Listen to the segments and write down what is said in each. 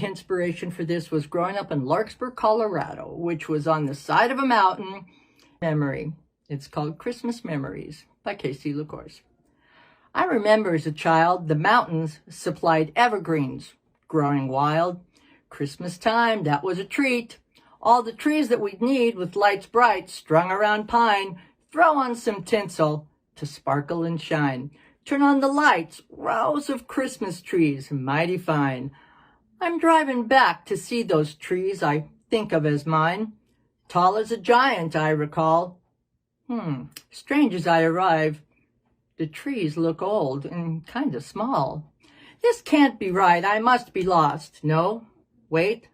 Inspiration for this was growing up in Larkspur, Colorado, which was on the side of a mountain. Memory. It's called Christmas Memories by Casey LaCourse. I remember as a child, the mountains supplied evergreens, growing wild. Christmas time, that was a treat. All the trees that we'd need with lights bright, strung around pine. Throw on some tinsel to sparkle and shine. Turn on the lights, rows of Christmas trees, mighty fine. I'm driving back to see those trees I think of as mine. Tall as a giant, I recall. Strange as I arrive, the trees look old and kind of small. This can't be right, I must be lost. No, wait,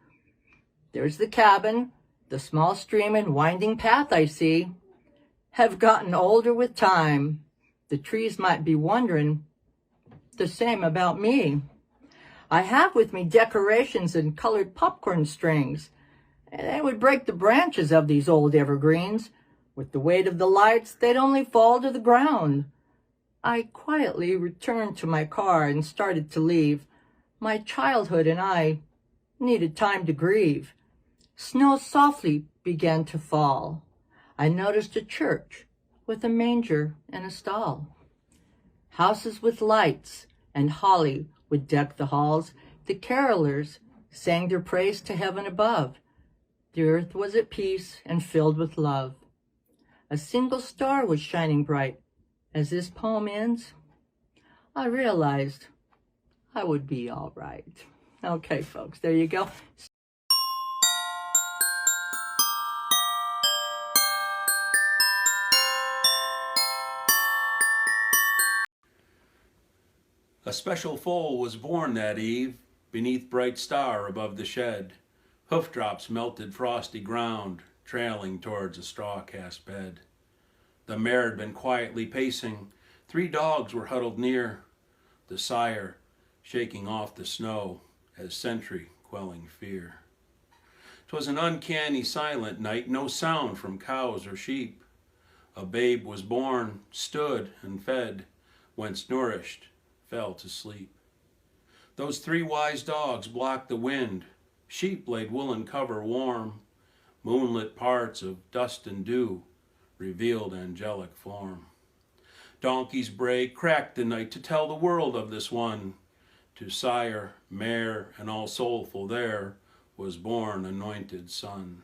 there's the cabin, the small stream and winding path I see. Have gotten older with time. The trees might be wondering the same about me. I have with me decorations and colored popcorn strings. They would break the branches of these old evergreens. With the weight of the lights, they'd only fall to the ground. I quietly returned to my car and started to leave. My childhood and I needed time to grieve. Snow softly began to fall. I noticed a church with a manger and a stall. Houses with lights and holly would deck the halls. The carolers sang their praise to heaven above. The earth was at peace and filled with love. A single star was shining bright. As this poem ends, I realized I would be all right. Okay, folks, there you go. A special foal was born that eve, beneath bright star above the shed. Hoof drops melted frosty ground, trailing towards a straw-cast bed. The mare had been quietly pacing. 3 dogs were huddled near, the sire shaking off the snow as sentry quelling fear. 'Twas an uncanny silent night, no sound from cows or sheep. A babe was born, stood and fed, whence nourished fell to sleep. Those 3 wise dogs blocked the wind. Sheep laid woolen cover warm. Moonlit parts of dust and dew revealed angelic form. Donkeys bray cracked the night to tell the world of this one. To sire, mare, and all soulful there was born anointed son.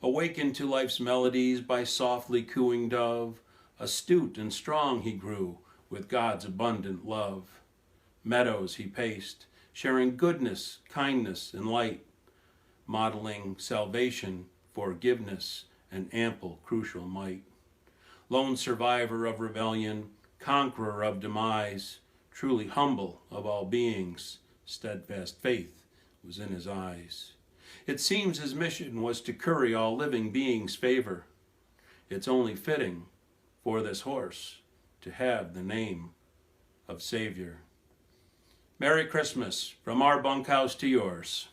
Awakened to life's melodies by softly cooing dove, astute and strong he grew with God's abundant love. Meadows he paced, sharing goodness, kindness, and light, modeling salvation, forgiveness, and ample crucial might. Lone survivor of rebellion, conqueror of demise, truly humble of all beings, steadfast faith was in his eyes. It seems his mission was to curry all living beings' favor. It's only fitting for this horse to have the name of Savior. Merry Christmas from our bunkhouse to yours.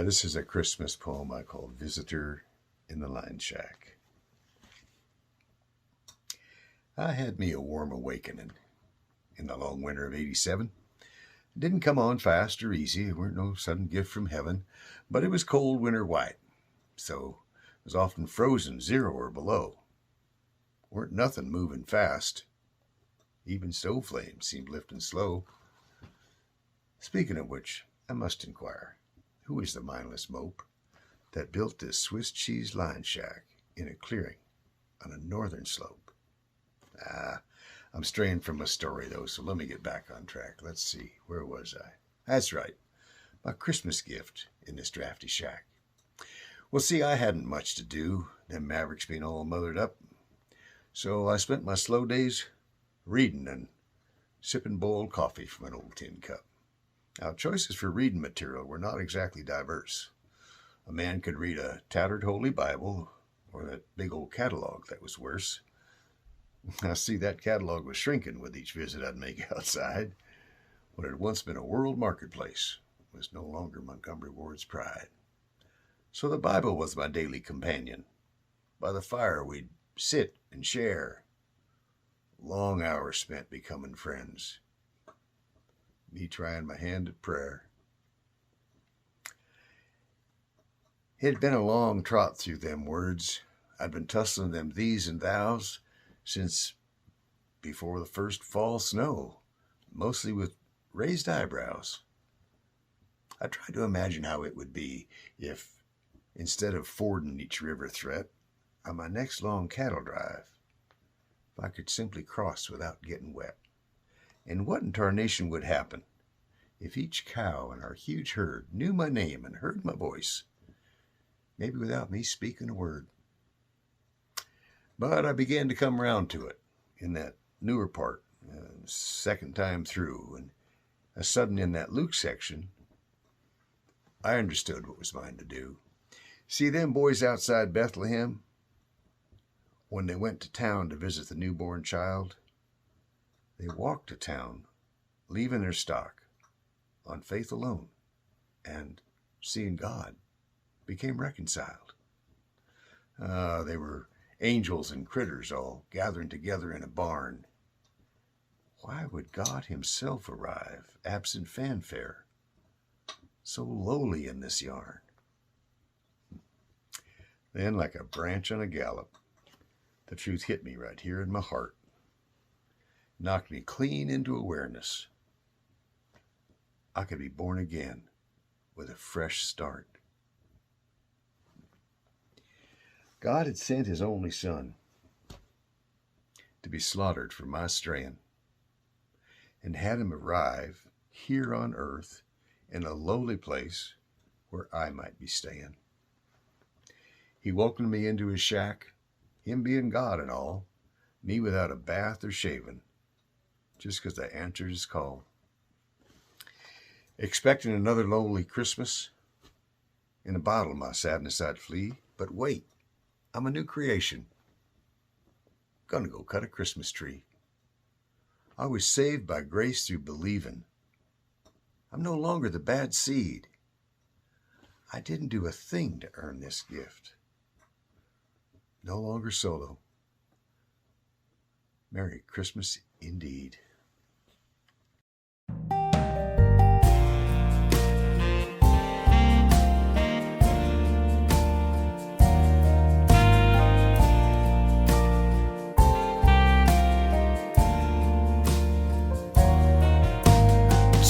This is a Christmas poem I call Visitor in the Line Shack. I had me a warm awakening in the long winter of '87. It didn't come on fast or easy. It weren't no sudden gift from heaven, but it was cold winter white, so it was often frozen 0 or below. Weren't nothing moving fast. Even stove flames seemed lifting slow. Speaking of which, I must inquire, who is the mindless mope that built this Swiss cheese line shack in a clearing on a northern slope? I'm straying from my story, though, so let me get back on track. Let's see, where was I? That's right, my Christmas gift in this drafty shack. Well, see, I hadn't much to do, them Mavericks being all mothered up, so I spent my slow days reading and sipping boiled coffee from an old tin cup. Now, choices for reading material were not exactly diverse. A man could read a tattered Holy Bible, or that big old catalog that was worse. I see that catalog was shrinking with each visit I'd make outside. What had once been a world marketplace was no longer Montgomery Ward's pride. So the Bible was my daily companion. By the fire we'd sit and share. Long hours spent becoming friends. Me trying my hand at prayer. It had been a long trot through them words. I'd been tussling them these and thous since before the first fall snow, mostly with raised eyebrows. I tried to imagine how it would be if, instead of fording each river threat, on my next long cattle drive, if I could simply cross without getting wet. And what in tarnation would happen if each cow in our huge herd knew my name and heard my voice, maybe without me speaking a word? But I began to come round to it in that newer part, second time through, and a sudden in that Luke section, I understood what was mine to do. See them boys outside Bethlehem, when they went to town to visit the newborn child, they walked to town, leaving their stock, on faith alone, and, seeing God, became reconciled. They were angels and critters all gathering together in a barn. Why would God himself arrive, absent fanfare, so lowly in this yarn? Then, like a branch on a gallop, the truth hit me right here in my heart, knocked me clean into awareness. I could be born again with a fresh start. God had sent his only son to be slaughtered for my straying, and had him arrive here on earth in a lowly place where I might be staying. He welcomed me into his shack, him being God and all, me without a bath or shaving, just 'cause I answered his call. Expecting another lonely Christmas, in a bottle my sadness I'd flee, but wait, I'm a new creation. Gonna go cut a Christmas tree. I was saved by grace through believing. I'm no longer the bad seed. I didn't do a thing to earn this gift. No longer solo. Merry Christmas indeed.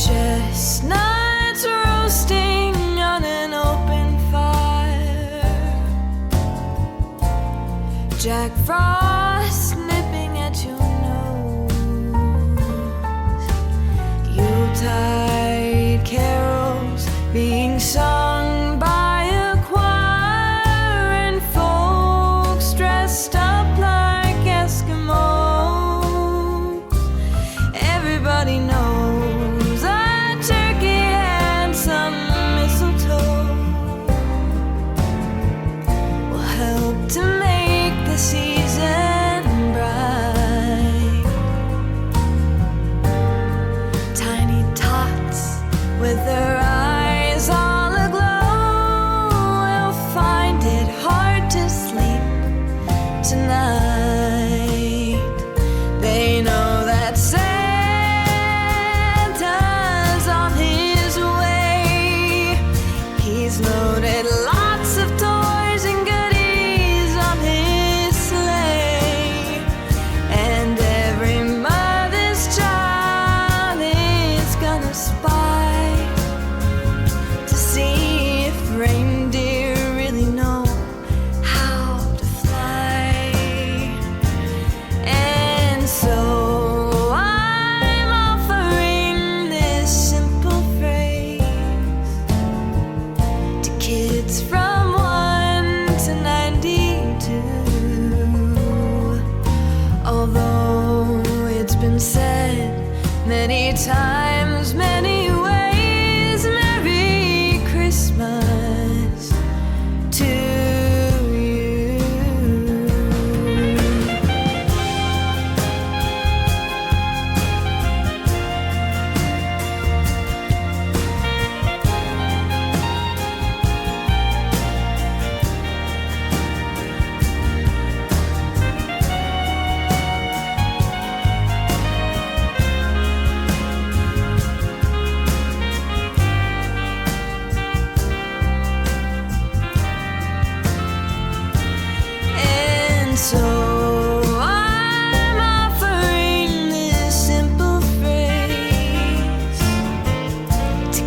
Chestnuts roasting on an open fire, Jack Frost nipping at your nose, Yuletide carols being sung by a choir, and folks dressed up like Eskimos. Everybody knows a turkey and some mistletoe will help to make the season bright. Tiny tots with their eyes all aglow will find it hard to sleep tonight. They know that Santa's on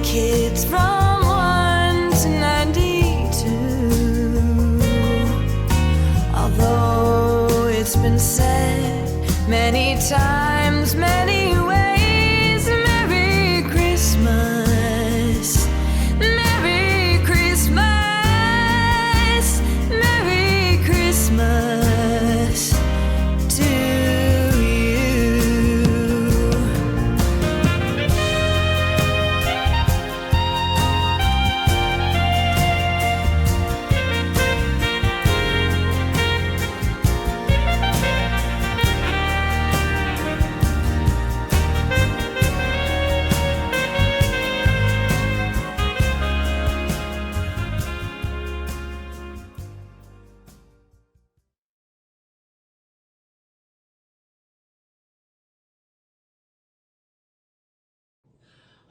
kids from 1 to 92. Although it's been said many times, many ways, Merry Christmas, Merry Christmas, Merry Christmas to you.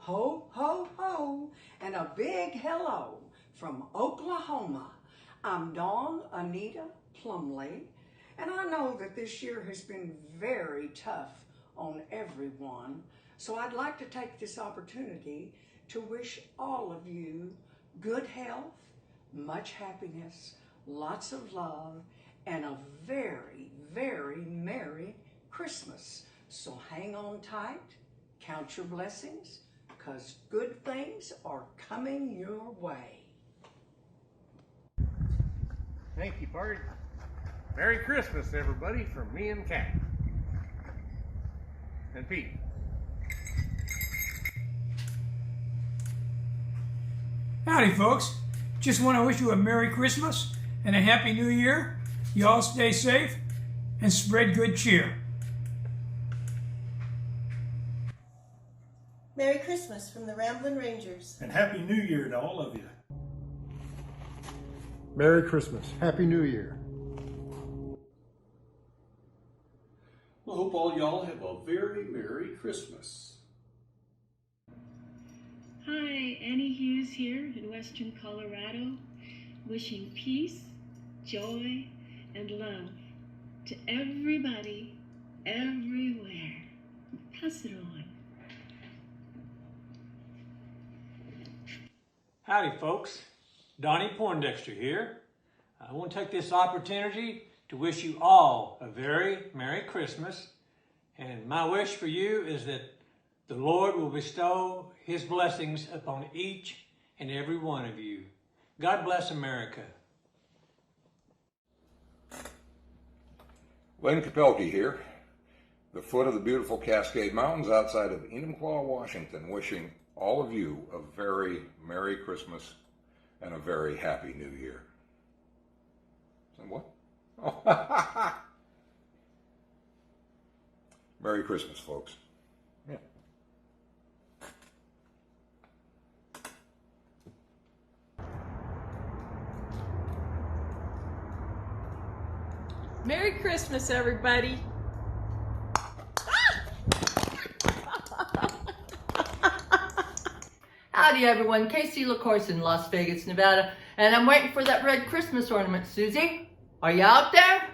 Ho, ho, ho, and a big hello from Oklahoma. I'm Dawn Anita Plumley, and I know that this year has been very tough on everyone, so I'd like to take this opportunity to wish all of you good health, much happiness, lots of love, and a very, very Merry Christmas. So hang on tight, count your blessings, because good things are coming your way. Thank you, Bart. Merry Christmas, everybody, from me and Kat. And Pete. Howdy, folks. Just want to wish you a Merry Christmas and a Happy New Year. You all stay safe and spread good cheer. Merry Christmas from the Ramblin'Rangers. And Happy New Year to all of you. Merry Christmas. Happy New Year. Well, I hope all y'all have a very Merry Christmas. Hi, Annie Hughes here in Western Colorado, wishing peace, joy, and love to everybody, everywhere. Pass it on. Howdy, folks. Donnie Poindexter here. I want to take this opportunity to wish you all a very Merry Christmas. And my wish for you is that the Lord will bestow His blessings upon each and every one of you. God bless America. Lynn Kopelke here, the foot of the beautiful Cascade Mountains outside of Enumclaw, Washington, wishing all of you a very Merry Christmas and a very Happy New Year. What? Oh. Merry Christmas, folks. Yeah. Merry Christmas, everybody. Howdy everyone, Casey LaCourse in Las Vegas, Nevada, and I'm waiting for that red Christmas ornament. Susie, are you out there?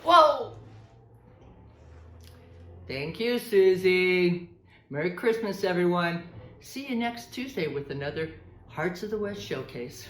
Whoa! Thank you, Susie. Merry Christmas, everyone. See you next Tuesday with another Hearts of the West showcase.